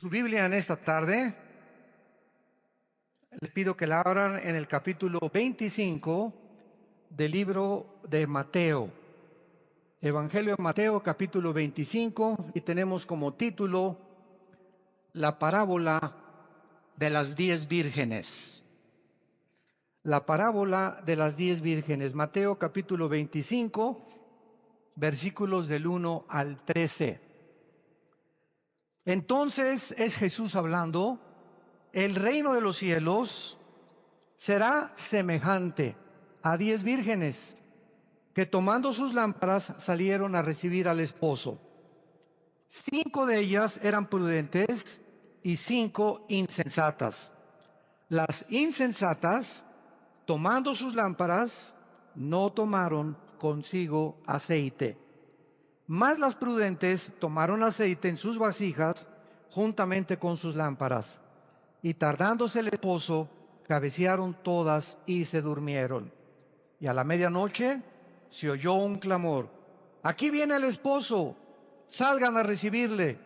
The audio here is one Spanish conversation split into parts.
Su Biblia en esta tarde, les pido que la abran en el capítulo 25 del libro de Mateo. Evangelio de Mateo, capítulo 25, y tenemos como título la parábola de las 10 vírgenes. La parábola de las 10 vírgenes. Mateo, capítulo 25, versículos del 1 al 13. Entonces es Jesús hablando: el reino de los cielos será semejante a 10 vírgenes que, tomando sus lámparas, salieron a recibir al esposo. 5 de ellas eran prudentes y 5 insensatas. Las insensatas, tomando sus lámparas, no tomaron consigo aceite. Mas las prudentes tomaron aceite en sus vasijas juntamente con sus lámparas. Y tardándose el esposo, cabecearon todas y se durmieron. Y a la medianoche se oyó un clamor: aquí viene el esposo, salgan a recibirle.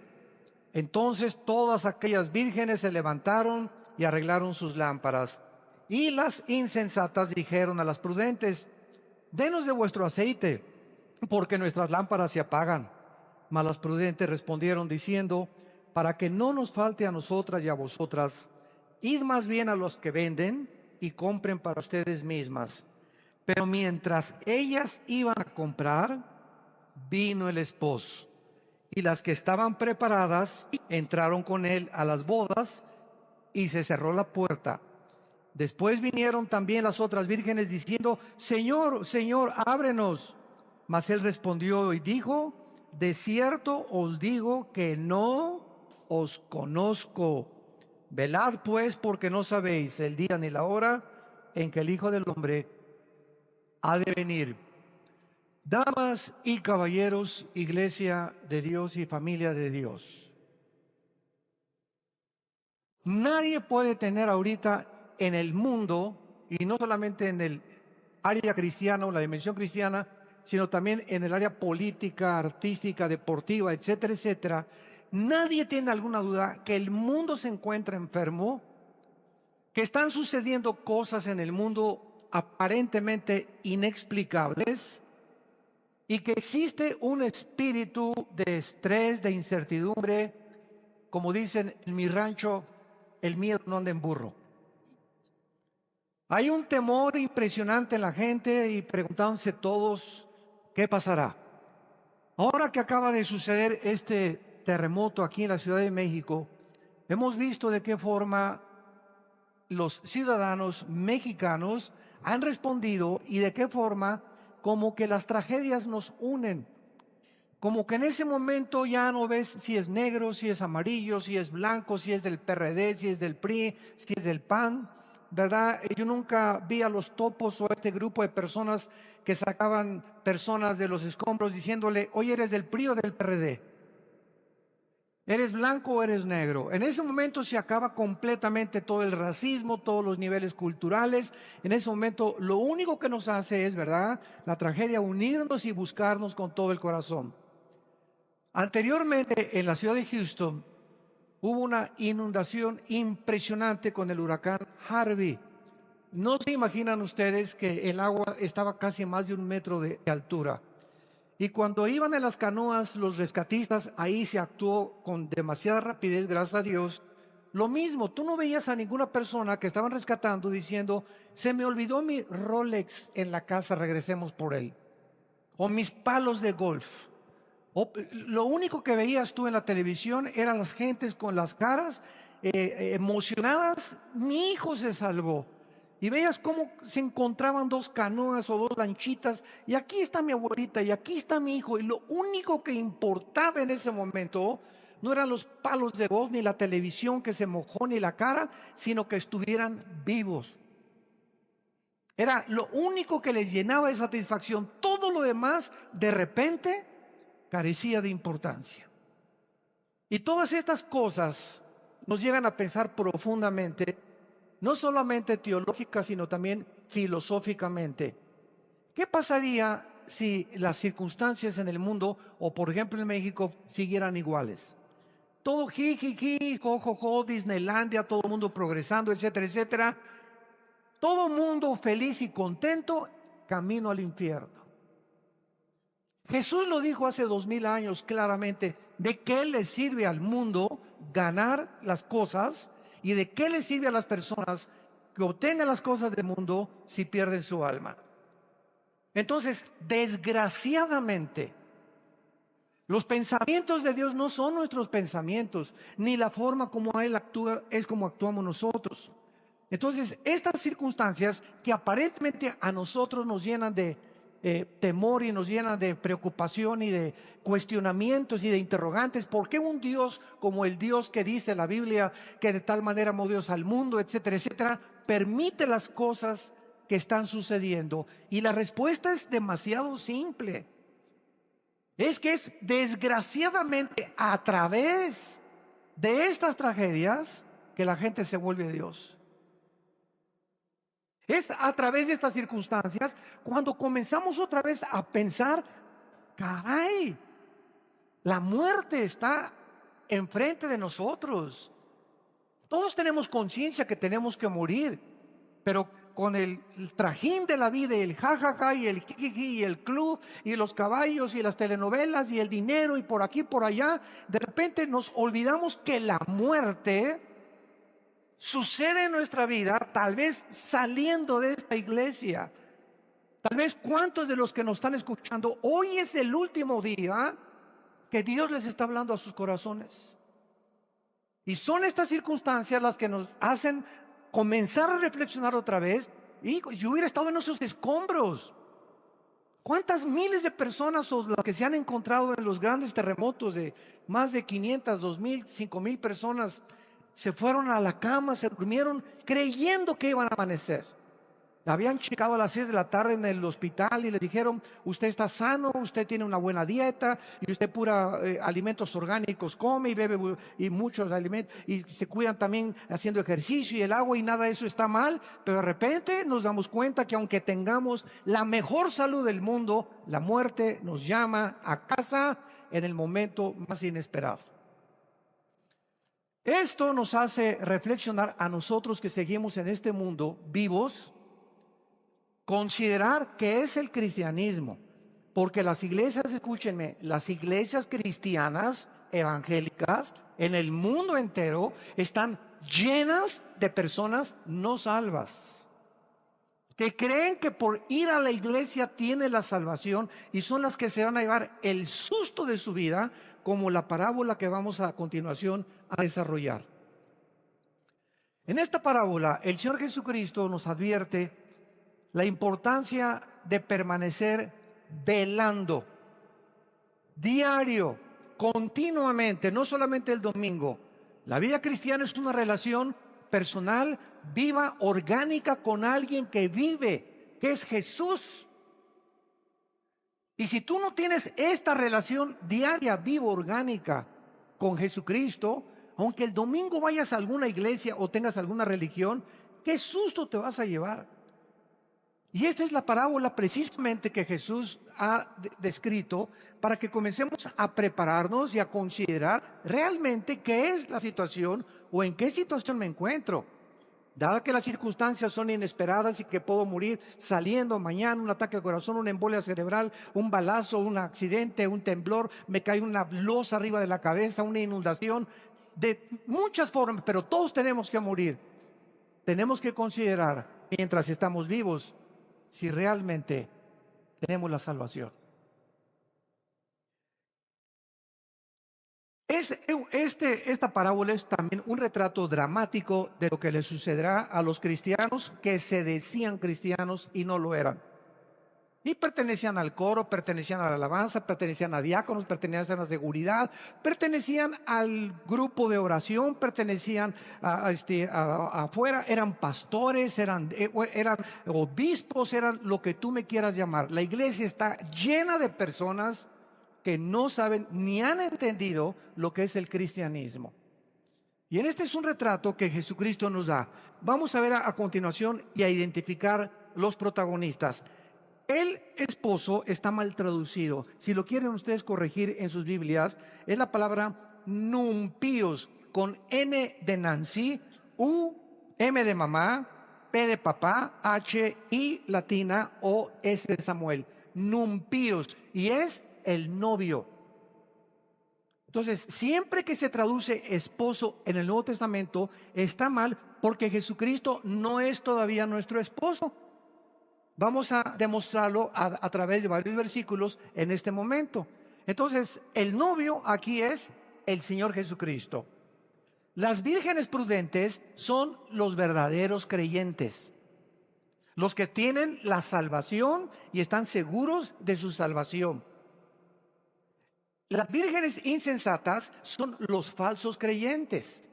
Entonces todas aquellas vírgenes se levantaron y arreglaron sus lámparas. Y las insensatas dijeron a las prudentes: denos de vuestro aceite, porque nuestras lámparas se apagan. Mas las prudentes respondieron diciendo: para que no nos falte a nosotras y a vosotras, id más bien a los que venden y compren para ustedes mismas. Pero mientras ellas iban a comprar, vino el esposo, y las que estaban preparadas entraron con él a las bodas, y se cerró la puerta. Después vinieron también las otras vírgenes diciendo: Señor, Señor, ábrenos. Mas él respondió y dijo: de cierto os digo que no os conozco. Velad pues, porque no sabéis el día ni la hora en que el Hijo del Hombre ha de venir. Damas y caballeros, iglesia de Dios y familia de Dios, nadie puede tener ahorita en el mundo, y no solamente en el área cristiana o la dimensión cristiana, sino también en el área política, artística, deportiva, etcétera, etcétera, nadie tiene alguna duda que el mundo se encuentra enfermo, que están sucediendo cosas en el mundo aparentemente inexplicables, y que existe un espíritu de estrés, de incertidumbre. Como dicen en mi rancho, el miedo no anda en burro. Hay un temor impresionante en la gente y preguntándose todos: ¿qué pasará? Ahora que acaba de suceder este terremoto aquí en la Ciudad de México, hemos visto de qué forma los ciudadanos mexicanos han respondido y de qué forma como que las tragedias nos unen. Como que en ese momento ya no ves si es negro, si es amarillo, si es blanco, si es del PRD, si es del PRI, si es del PAN, ¿verdad? Yo nunca vi a los topos o a este grupo de personas que sacaban personas de los escombros diciéndole: oye, ¿eres del PRI o del PRD? ¿Eres blanco o eres negro? En ese momento se acaba completamente todo el racismo, todos los niveles culturales. En ese momento lo único que nos hace es, ¿verdad?, la tragedia, unirnos y buscarnos con todo el corazón. Anteriormente en la ciudad de Houston hubo una inundación impresionante con el huracán Harvey. No se imaginan ustedes que el agua estaba casi a más de 1 metro de altura. Y cuando iban en las canoas los rescatistas, ahí se actuó con demasiada rapidez, gracias a Dios. Lo mismo, tú no veías a ninguna persona que estaban rescatando diciendo: se me olvidó mi Rolex en la casa, regresemos por él. O mis palos de golf. Lo único que veías tú en la televisión eran las gentes con las caras emocionadas: mi hijo se salvó. Y veías cómo se encontraban 2 canoas o 2 lanchitas, y aquí está mi abuelita y aquí está mi hijo. Y lo único que importaba en ese momento no eran los palos de golf, ni la televisión que se mojó, ni la cara, sino que estuvieran vivos. Era lo único que les llenaba de satisfacción. Todo lo demás, de repente, carecía de importancia. Y todas estas cosas nos llegan a pensar profundamente, no solamente teológica, sino también filosóficamente. ¿Qué pasaría si las circunstancias en el mundo, o por ejemplo en México, siguieran iguales? todo jiji, jojojo, Disneylandia, todo el mundo progresando, etcétera, etcétera. Todo mundo feliz y contento, camino al infierno. Jesús lo dijo hace 2000 años claramente. ¿De qué le sirve al mundo ganar las cosas? ¿Y de qué le sirve a las personas que obtengan las cosas del mundo si pierden su alma? Entonces, desgraciadamente, los pensamientos de Dios no son nuestros pensamientos, ni la forma como Él actúa es como actuamos nosotros. Entonces, estas circunstancias que aparentemente a nosotros nos llenan de temor y nos llenan de preocupación y de cuestionamientos y de interrogantes. ¿Por qué un Dios como el Dios que dice la Biblia que de tal manera amó Dios al mundo, etcétera, etcétera, permite las cosas que están sucediendo? Y la respuesta es demasiado simple. Es que es desgraciadamente a través de estas tragedias que la gente se vuelve a Dios. Es a través de estas circunstancias cuando comenzamos otra vez a pensar, caray, la muerte está enfrente de nosotros. Todos tenemos conciencia que tenemos que morir, pero con el trajín de la vida y el jajaja y el jijiji y el club y los caballos y las telenovelas y el dinero y por aquí por allá, de repente nos olvidamos que la muerte sucede en nuestra vida, tal vez saliendo de esta iglesia. Tal vez cuántos de los que nos están escuchando, hoy es el último día que Dios les está hablando a sus corazones. Y son estas circunstancias las que nos hacen comenzar a reflexionar otra vez. Y yo hubiera estado en esos escombros. ¿Cuántas miles de personas o las que se han encontrado en los grandes terremotos de más de 500, 2000, 5000 personas se fueron a la cama, se durmieron creyendo que iban a amanecer? Habían checado a las 6 de la tarde en el hospital y le dijeron: usted está sano, usted tiene una buena dieta y usted pura alimentos orgánicos come y bebe y muchos alimentos y se cuidan también haciendo ejercicio y el agua, y nada de eso está mal. Pero de repente nos damos cuenta que aunque tengamos la mejor salud del mundo, la muerte nos llama a casa en el momento más inesperado. Esto nos hace reflexionar a nosotros que seguimos en este mundo vivos, considerar qué es el cristianismo, porque las iglesias, escúchenme, las iglesias cristianas evangélicas en el mundo entero están llenas de personas no salvas, que creen que por ir a la iglesia tiene la salvación y son las que se van a llevar el susto de su vida, como la parábola que vamos a continuación a desarrollar. En esta parábola el Señor Jesucristo nos advierte la importancia de permanecer velando, diario, continuamente, no solamente el domingo. La vida cristiana es una relación personal, viva, orgánica con alguien que vive, que es Jesús. Y si tú no tienes esta relación diaria, viva, orgánica con Jesucristo, aunque el domingo vayas a alguna iglesia o tengas alguna religión, ¿qué susto te vas a llevar? Y esta es la parábola precisamente que Jesús ha descrito para que comencemos a prepararnos y a considerar realmente qué es la situación o en qué situación me encuentro. Dado que las circunstancias son inesperadas y que puedo morir saliendo mañana, un ataque al corazón, una embolia cerebral, un balazo, un accidente, un temblor, me cae una losa arriba de la cabeza, una inundación, de muchas formas, pero todos tenemos que morir. Tenemos que considerar, mientras estamos vivos, si realmente tenemos la salvación. Esta parábola es también un retrato dramático de lo que le sucederá a los cristianos que se decían cristianos y no lo eran. Y pertenecían al coro, pertenecían a la alabanza, pertenecían a diáconos, pertenecían a la seguridad, pertenecían al grupo de oración, pertenecían afuera, eran pastores, eran obispos, eran lo que tú me quieras llamar. La iglesia está llena de personas que no saben ni han entendido lo que es el cristianismo. Y en este es un retrato que Jesucristo nos da. Vamos a ver a continuación y a identificar los protagonistas. El esposo está mal traducido. Si lo quieren ustedes corregir en sus Biblias, es la palabra numpíos, con N de Nancy, U, M de mamá, P de papá, H, I latina, O, S de Samuel. Numpíos, y es el novio. Entonces, siempre que se traduce esposo en el Nuevo Testamento, está mal, porque Jesucristo no es todavía nuestro esposo. Vamos a demostrarlo a través de varios versículos en este momento. Entonces, el novio aquí es el Señor Jesucristo. Las vírgenes prudentes son los verdaderos creyentes, los que tienen la salvación y están seguros de su salvación. Las vírgenes insensatas son los falsos creyentes,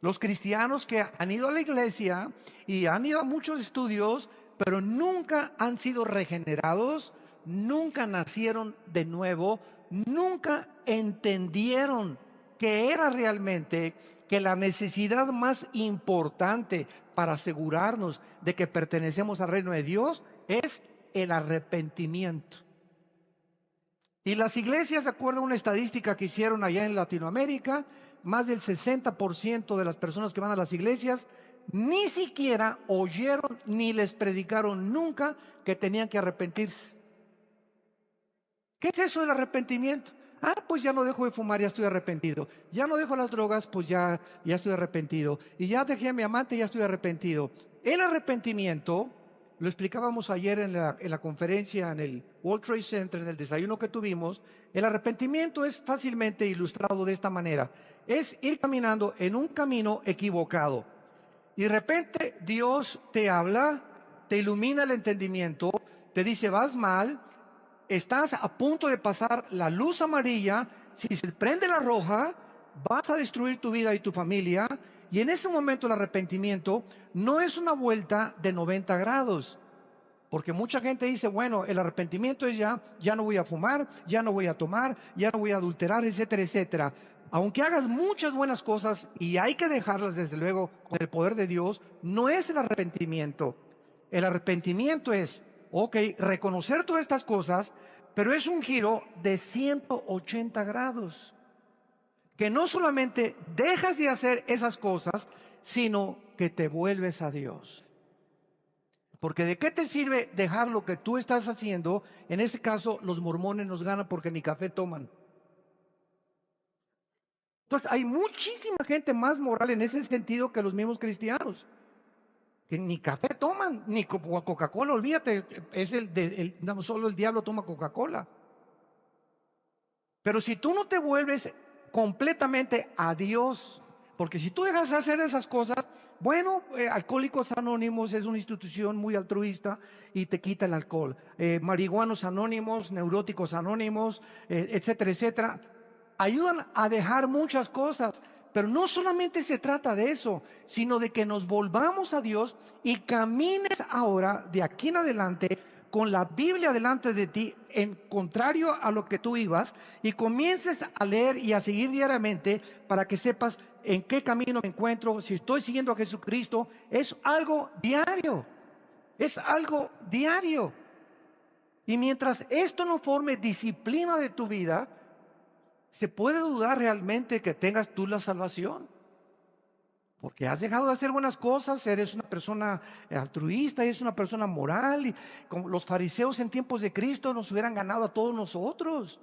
los cristianos que han ido a la iglesia y han ido a muchos estudios, pero nunca han sido regenerados, nunca nacieron de nuevo, nunca entendieron que era realmente que la necesidad más importante para asegurarnos de que pertenecemos al reino de Dios es el arrepentimiento. Y las iglesias, de acuerdo a una estadística que hicieron allá en Latinoamérica, más del 60% de las personas que van a las iglesias ni siquiera oyeron ni les predicaron nunca que tenían que arrepentirse. ¿Qué es eso del arrepentimiento? Pues ya no dejo de fumar, ya estoy arrepentido. Ya no dejo las drogas, pues ya estoy arrepentido. Y ya dejé a mi amante, ya estoy arrepentido. El arrepentimiento, lo explicábamos ayer en la conferencia en el World Trade Center, en el desayuno que tuvimos. El arrepentimiento es fácilmente ilustrado de esta manera. Es ir caminando en un camino equivocado. Y de repente Dios te habla, te ilumina el entendimiento, te dice vas mal, estás a punto de pasar la luz amarilla, si se prende la roja, vas a destruir tu vida y tu familia. Y en ese momento el arrepentimiento no es una vuelta de 90 grados. Porque mucha gente dice, bueno, el arrepentimiento es ya no voy a fumar, ya no voy a tomar, ya no voy a adulterar, etcétera, etcétera. Aunque hagas muchas buenas cosas, y hay que dejarlas desde luego con el poder de Dios, no es el arrepentimiento. El arrepentimiento es, reconocer todas estas cosas, pero es un giro de 180 grados. Que no solamente dejas de hacer esas cosas, sino que te vuelves a Dios. Porque ¿de qué te sirve dejar lo que tú estás haciendo? En este caso, los mormones nos ganan porque ni café toman. Entonces, hay muchísima gente más moral en ese sentido que los mismos cristianos, que ni café toman, ni Coca-Cola, olvídate, no, solo el diablo toma Coca-Cola. Pero si tú no te vuelves completamente a Dios, porque si tú dejas de hacer esas cosas, bueno, Alcohólicos Anónimos es una institución muy altruista y te quita el alcohol. Marihuanos Anónimos, Neuróticos Anónimos, etcétera, etcétera, ayudan a dejar muchas cosas. Pero no solamente se trata de eso, sino de que nos volvamos a Dios y camines ahora, de aquí en adelante, con la Biblia delante de ti, en contrario a lo que tú ibas, y comiences a leer y a seguir diariamente para que sepas en qué camino me encuentro. Si estoy siguiendo a Jesucristo, es algo diario, es algo diario. Y mientras esto no forme disciplina de tu vida, se puede dudar realmente que tengas tú la salvación. Porque has dejado de hacer buenas cosas, eres una persona altruista, eres una persona moral. Y como los fariseos en tiempos de Cristo nos hubieran ganado a todos nosotros.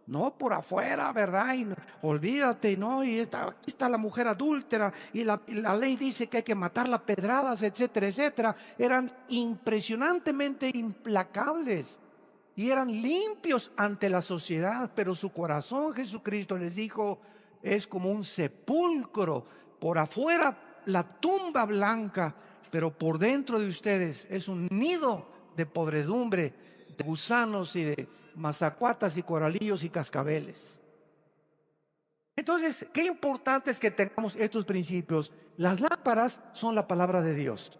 No por afuera, ¿verdad? Y olvídate, ¿no? Y aquí está la mujer adúltera y la ley dice que hay que matarla a pedradas, etcétera, etcétera. Eran impresionantemente implacables y eran limpios ante la sociedad, pero su corazón, Jesucristo les dijo, es como un sepulcro. Por afuera la tumba blanca, pero por dentro de ustedes es un nido de podredumbre, de gusanos y de mazacuatas y coralillos y cascabeles. Entonces, qué importante es que tengamos estos principios. Las lámparas son la palabra de Dios.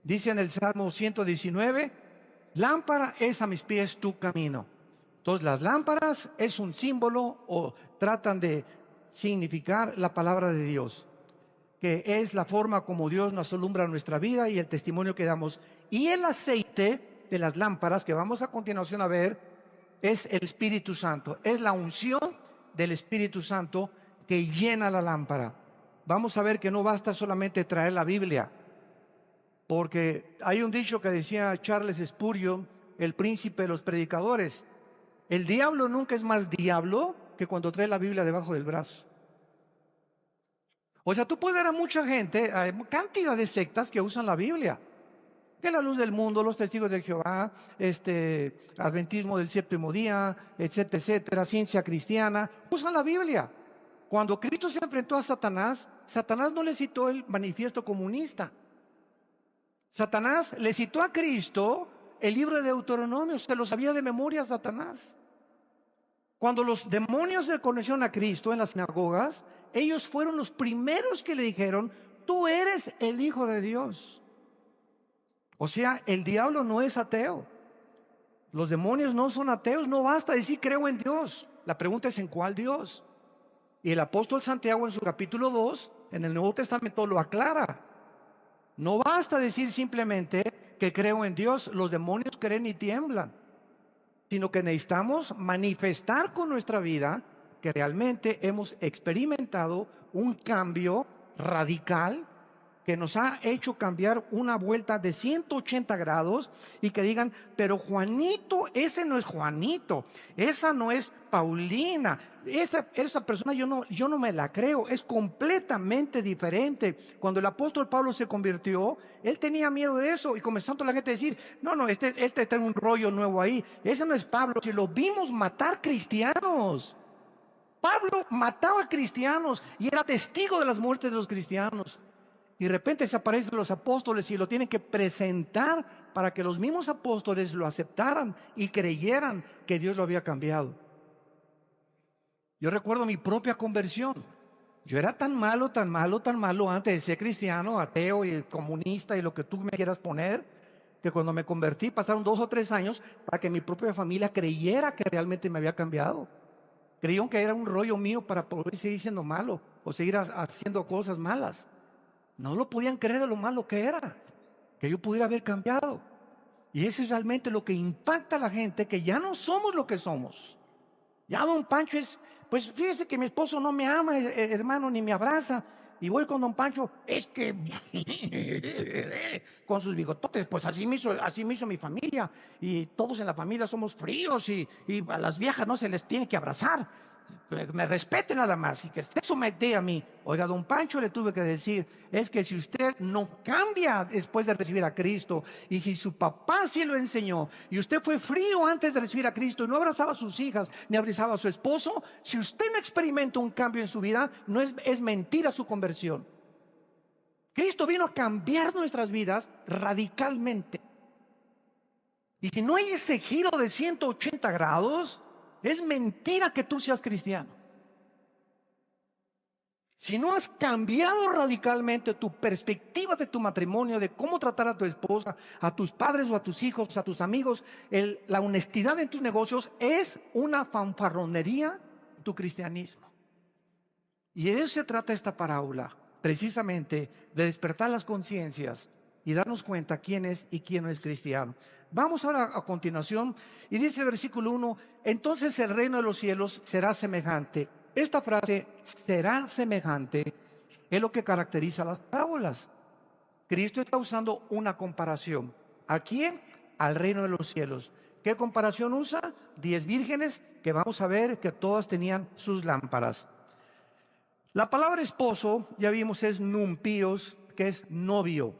Dice en el Salmo 119, lámpara es a mis pies tu camino. Entonces, las lámparas es un símbolo o tratan de significar la palabra de Dios, que es la forma como Dios nos alumbra nuestra vida y el testimonio que damos. Y el aceite de las lámparas que vamos a continuación a ver es el Espíritu Santo, es la unción del Espíritu Santo que llena la lámpara. Vamos a ver que no basta solamente traer la Biblia, porque hay un dicho que decía Charles Spurgeon, el príncipe de los predicadores: el diablo nunca es más diablo que cuando trae la Biblia debajo del brazo. O sea, tú puedes ver a mucha gente, hay cantidad de sectas que usan la Biblia, que la luz del mundo, los testigos de Jehová, adventismo del séptimo día, etcétera, etcétera, ciencia cristiana, usan la Biblia. Cuando Cristo se enfrentó a Satanás, Satanás no le citó el manifiesto comunista. Satanás le citó a Cristo el libro de Deuteronomio, se lo sabía de memoria Satanás. Cuando los demonios le conocieron a Cristo en las sinagogas, ellos fueron los primeros que le dijeron: tú eres el Hijo de Dios. O sea, el diablo no es ateo. Los demonios no son ateos. No basta decir creo en Dios. La pregunta es ¿en cuál Dios? Y el apóstol Santiago en su capítulo 2, en el Nuevo Testamento, lo aclara. No basta decir simplemente que creo en Dios. Los demonios creen y tiemblan, sino que necesitamos manifestar con nuestra vida que realmente hemos experimentado un cambio radical que nos ha hecho cambiar una vuelta de 180 grados, y que digan: pero Juanito, ese no es Juanito, esa no es Paulina, esa persona yo no me la creo, es completamente diferente. Cuando el apóstol Pablo se convirtió, él tenía miedo de eso, y comenzó toda la gente a decir: no, este trae un rollo nuevo ahí, ese no es Pablo. Si lo vimos matar cristianos, Pablo mataba cristianos y era testigo de las muertes de los cristianos. Y de repente se aparecen los apóstoles y lo tienen que presentar para que los mismos apóstoles lo aceptaran y creyeran que Dios lo había cambiado. Yo recuerdo mi propia conversión. Yo era tan malo, tan malo, tan malo antes de ser cristiano, ateo y comunista y lo que tú me quieras poner, que cuando me convertí pasaron 2 o 3 años para que mi propia familia creyera que realmente me había cambiado. Creyeron que era un rollo mío para poder seguir siendo malo o seguir haciendo cosas malas. No lo podían creer de lo malo que era, que yo pudiera haber cambiado. Y eso es realmente lo que impacta a la gente, que ya no somos lo que somos. Ya don Pancho pues fíjese que mi esposo no me ama, hermano, ni me abraza. Y voy con don Pancho, es que con sus bigototes, pues así me hizo mi familia. Y todos en la familia somos fríos, y a las viejas no se les tiene que abrazar. Me respete nada más y que esté sometida a mí. Oiga, don Pancho, le tuve que decir: es que si usted no cambia después de recibir a Cristo, y si su papá sí lo enseñó, y usted fue frío antes de recibir a Cristo y no abrazaba a sus hijas ni abrazaba a su esposo, si usted no experimenta un cambio en su vida, no es mentira su conversión. Cristo vino a cambiar nuestras vidas radicalmente. Y si no hay ese giro de 180 grados, es mentira que tú seas cristiano. Si no has cambiado radicalmente tu perspectiva de tu matrimonio, de cómo tratar a tu esposa, a tus padres o a tus hijos, a tus amigos, la honestidad en tus negocios, es una fanfarronería tu cristianismo. Y de eso se trata esta parábola, precisamente de despertar las conciencias y darnos cuenta quién es y quién no es cristiano. Vamos ahora a continuación, y dice el versículo 1: entonces el reino de los cielos será semejante. Esta frase, será semejante, es lo que caracteriza las parábolas. Cristo está usando una comparación. ¿A quién? Al reino de los cielos. ¿Qué comparación usa? 10 vírgenes, que vamos a ver que todas tenían sus lámparas. La palabra esposo, ya vimos, es numpios, que es novio.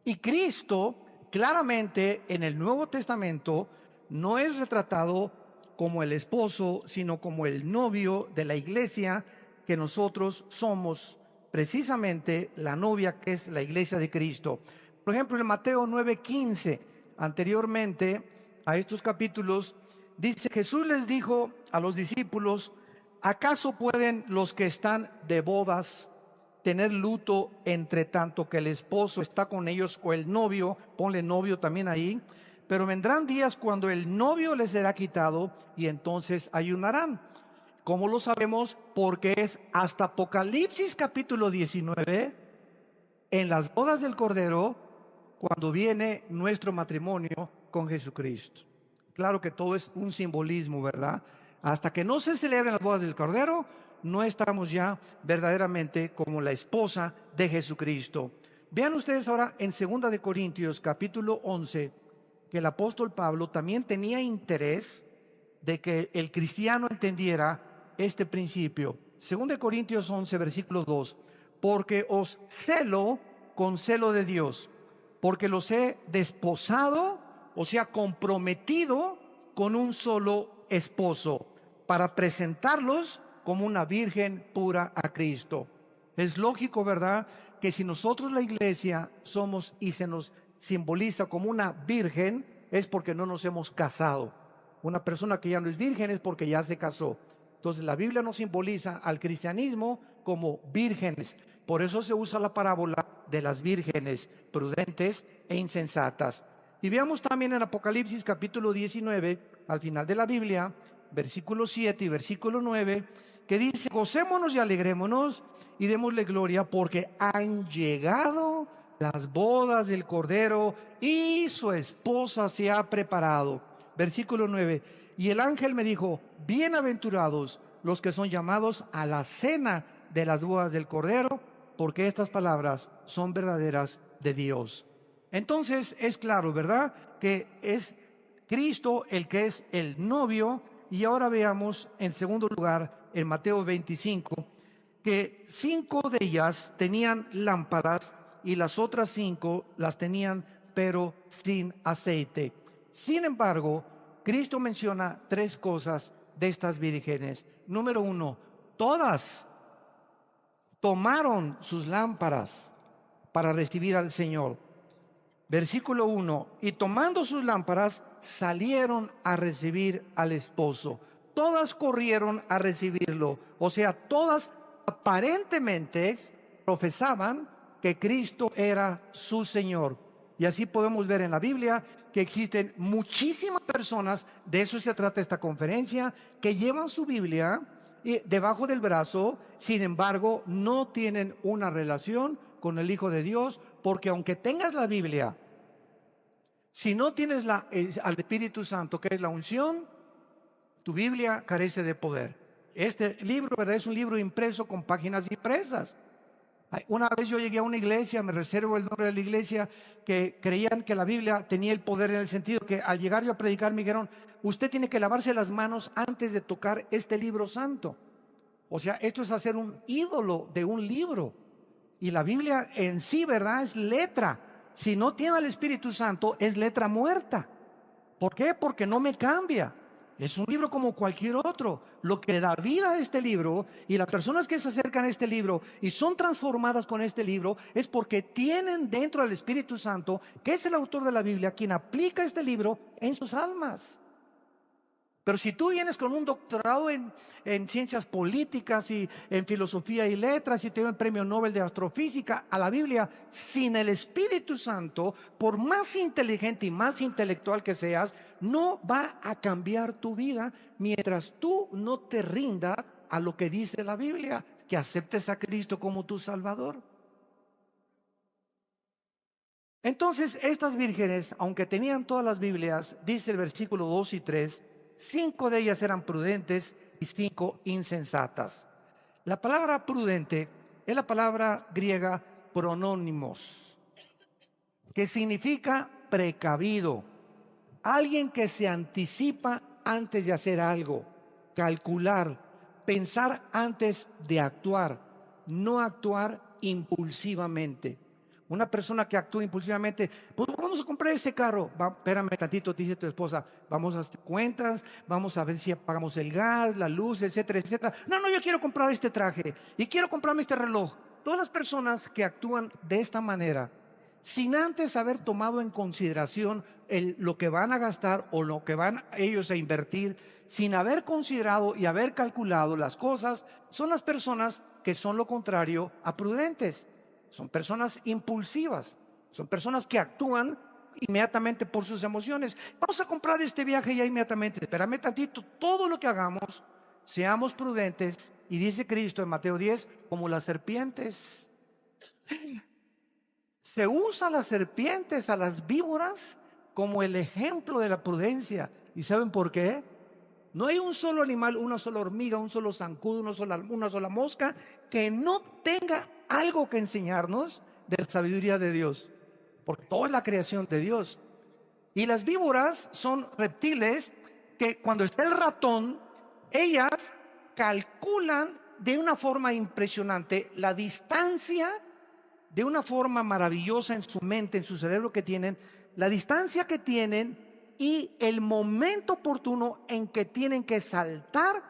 Y Cristo, claramente en el Nuevo Testamento, no es retratado como el esposo, sino como el novio de la iglesia, que nosotros somos precisamente la novia, que es la iglesia de Cristo. Por ejemplo, en Mateo 9:15, anteriormente a estos capítulos, dice: Jesús les dijo a los discípulos: ¿acaso pueden los que están de bodas tener luto entre tanto que el esposo está con ellos, o el novio? Ponle novio también ahí. Pero vendrán días cuando el novio les será quitado, y entonces ayunarán. ¿Cómo lo sabemos? Porque es hasta Apocalipsis capítulo 19, en las bodas del Cordero, cuando viene nuestro matrimonio con Jesucristo. Claro que todo es un simbolismo, ¿verdad? Hasta que no se celebren las bodas del Cordero, no estamos ya verdaderamente como la esposa de Jesucristo. Vean ustedes ahora en 2 de Corintios capítulo 11, que el apóstol Pablo también tenía interés de que el cristiano entendiera este principio. 2 de Corintios 11, versículo 2. Porque os celo con celo de Dios, porque los he desposado, o sea, comprometido con un solo esposo, para presentarlos como una virgen pura a Cristo. Es lógico, ¿verdad?, que si nosotros la iglesia somos y se nos simboliza como una virgen, es porque no nos hemos casado. Una persona que ya no es virgen es porque ya se casó. Entonces la Biblia nos simboliza al cristianismo como vírgenes. Por eso se usa la parábola de las vírgenes prudentes e insensatas. Y veamos también en Apocalipsis capítulo 19, al final de la Biblia, versículo 7 y versículo 9, que dice: gocémonos y alegrémonos y démosle gloria, porque han llegado las bodas del Cordero y su esposa se ha preparado. Versículo 9: y el ángel me dijo: bienaventurados los que son llamados a la cena de las bodas del Cordero, porque estas palabras son verdaderas de Dios. Entonces es claro, ¿verdad?, que es Cristo el que es el novio. Y ahora veamos en segundo lugar en Mateo 25 que 5 de ellas tenían lámparas y las otras 5 las tenían pero sin aceite. Sin embargo, Cristo menciona 3 cosas de estas vírgenes. Número 1, todas tomaron sus lámparas para recibir al Señor. Versículo 1: y tomando sus lámparas salieron a recibir al esposo. Todas corrieron a recibirlo. O sea, todas aparentemente profesaban que Cristo era su Señor. Y así podemos ver en la Biblia que existen muchísimas personas, de eso se trata esta conferencia, que llevan su Biblia debajo del brazo, sin embargo no tienen una relación con el Hijo de Dios, porque aunque tengas la Biblia, si no tienes al Espíritu Santo, que es la unción, tu Biblia carece de poder. Este libro, ¿verdad?, es un libro impreso con páginas impresas. Una vez yo llegué a una iglesia, me reservo el nombre de la iglesia, que creían que la Biblia tenía el poder, en el sentido que al llegar yo a predicar me dijeron: usted tiene que lavarse las manos antes de tocar este libro santo. O sea, esto es hacer un ídolo de un libro. Y la Biblia en sí, ¿verdad?, es letra. Si no tiene al Espíritu Santo, es letra muerta. ¿Por qué? Porque no me cambia. Es un libro como cualquier otro. Lo que da vida a este libro, y las personas que se acercan a este libro y son transformadas con este libro, es porque tienen dentro al Espíritu Santo, que es el autor de la Biblia, quien aplica este libro en sus almas. Pero si tú vienes con un doctorado en ciencias políticas y en filosofía y letras, y te dan el premio Nobel de astrofísica, a la Biblia, sin el Espíritu Santo, por más inteligente y más intelectual que seas, no va a cambiar tu vida mientras tú no te rindas a lo que dice la Biblia, que aceptes a Cristo como tu Salvador. Entonces estas vírgenes, aunque tenían todas las Biblias, dice el versículo 2 y 3, 5 de ellas eran prudentes y 5 insensatas. La palabra prudente es la palabra griega pronónimos, que significa precavido, alguien que se anticipa antes de hacer algo, calcular, pensar antes de actuar, no actuar impulsivamente. Una persona que actúa impulsivamente: pues vamos a comprar ese carro. Espérame tantito, te dice tu esposa, vamos a hacer cuentas, vamos a ver si pagamos el gas, la luz, etcétera, etcétera. No, yo quiero comprar este traje y quiero comprarme este reloj. Todas las personas que actúan de esta manera, sin antes haber tomado en consideración lo que van a gastar o lo que van ellos a invertir, sin haber considerado y haber calculado las cosas, son las personas que son lo contrario a prudentes. Son personas impulsivas, son personas que actúan inmediatamente por sus emociones. Vamos a comprar este viaje ya inmediatamente. Espérame tantito, todo lo que hagamos, seamos prudentes. Y dice Cristo en Mateo 10, como las serpientes. Se usa a las serpientes, a las víboras, como el ejemplo de la prudencia. ¿Y saben por qué? No hay un solo animal, una sola hormiga, un solo zancudo, una sola mosca que no tenga algo que enseñarnos de la sabiduría de Dios, porque toda es la creación de Dios. Y las víboras son reptiles que cuando está el ratón, ellas calculan de una forma impresionante la distancia, de una forma maravillosa en su mente, en su cerebro que tienen, la distancia que tienen y el momento oportuno en que tienen que saltar,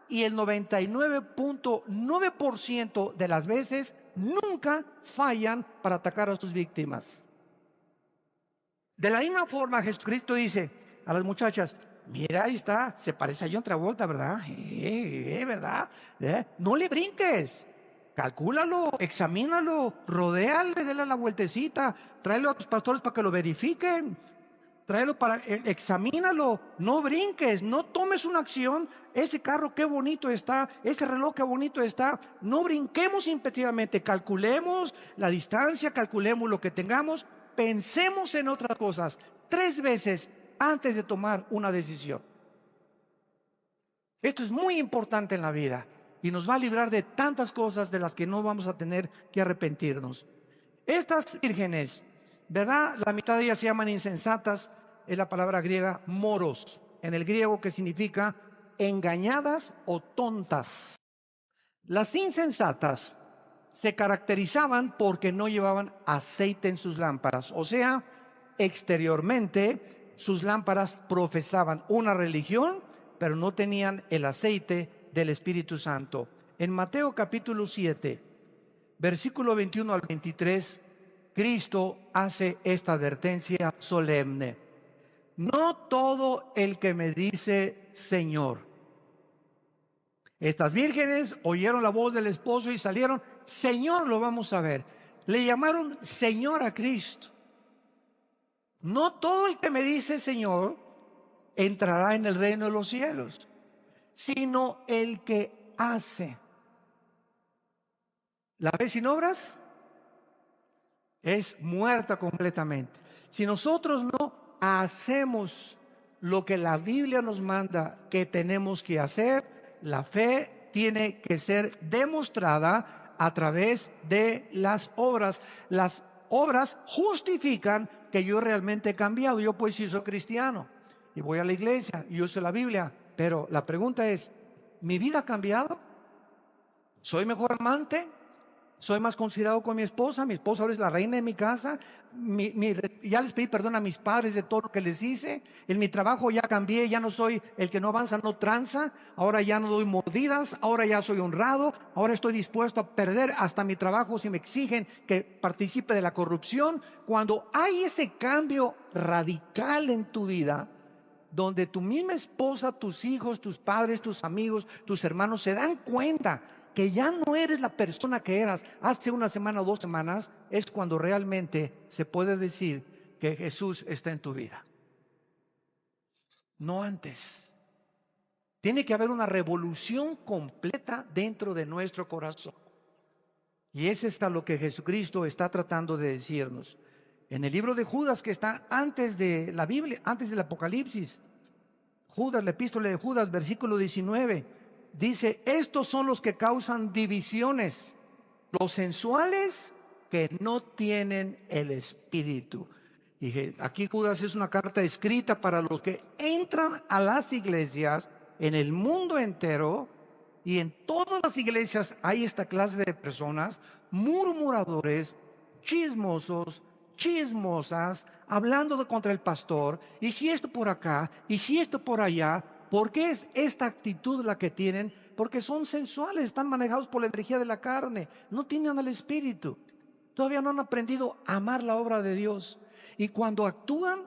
y el 99.9% de las veces nunca fallan para atacar a sus víctimas. De la misma forma, Jesucristo dice a las muchachas: mira, ahí está, se parece a John Travolta, ¿verdad? ¿Verdad? No le brinques, calcúlalo, examínalo, rodéale, dale la vueltecita, tráelo a tus pastores para que lo verifiquen, tráelo para, examínalo, no brinques, no tomes una acción. Ese carro qué bonito está, ese reloj qué bonito está. No brinquemos impetitivamente, calculemos la distancia, calculemos lo que tengamos, pensemos en otras cosas 3 veces antes de tomar una decisión. Esto es muy importante en la vida y nos va a librar de tantas cosas de las que no vamos a tener que arrepentirnos. Estas vírgenes, ¿verdad? La mitad de ellas se llaman insensatas, es la palabra griega moros, en el griego, que significa engañadas o tontas. Las insensatas se caracterizaban porque no llevaban aceite en sus lámparas, o sea, exteriormente sus lámparas profesaban una religión, pero no tenían el aceite del Espíritu Santo. En Mateo capítulo 7, versículo 21 al 23, Cristo hace esta advertencia solemne: no todo el que me dice Señor. Estas vírgenes oyeron la voz del esposo y salieron: Señor, lo vamos a ver. Le llamaron Señor a Cristo. No todo el que me dice Señor entrará en el reino de los cielos, sino el que hace. La fe sin obras es muerta completamente. Si nosotros no hacemos lo que la Biblia nos manda que tenemos que hacer, la fe tiene que ser demostrada a través de las obras. Las obras justifican que yo realmente he cambiado. Yo pues sí soy cristiano y voy a la iglesia y uso la Biblia, pero la pregunta es: ¿mi vida ha cambiado? ¿Soy mejor amante? ¿Soy más considerado con mi esposa? Mi esposa ahora es la reina de mi casa. Ya les pedí perdón a mis padres de todo lo que les hice. En mi trabajo ya cambié, ya no soy el que no avanza, no tranza. Ahora ya no doy mordidas, ahora ya soy honrado. Ahora estoy dispuesto a perder hasta mi trabajo si me exigen que participe de la corrupción. Cuando hay ese cambio radical en tu vida, donde tu misma esposa, tus hijos, tus padres, tus amigos, tus hermanos se dan cuenta que ya no eres la persona que eras hace una semana o 2 semanas, es cuando realmente se puede decir que Jesús está en tu vida. No antes. Tiene que haber una revolución completa dentro de nuestro corazón. Y es esto lo que Jesucristo está tratando de decirnos. En el libro de Judas, que está antes de la Biblia, antes del Apocalipsis, Judas, la epístola de Judas, versículo 19, dice: estos son los que causan divisiones, los sensuales que no tienen el Espíritu. Y aquí Judas es una carta escrita para los que entran a las iglesias en el mundo entero, y en todas las iglesias hay esta clase de personas: murmuradores, chismosos, chismosas, hablando contra el pastor, y si esto por acá, y si esto por allá. ¿Por qué es esta actitud la que tienen? Porque son sensuales, están manejados por la energía de la carne, no tienen al Espíritu, todavía no han aprendido a amar la obra de Dios. Y cuando actúan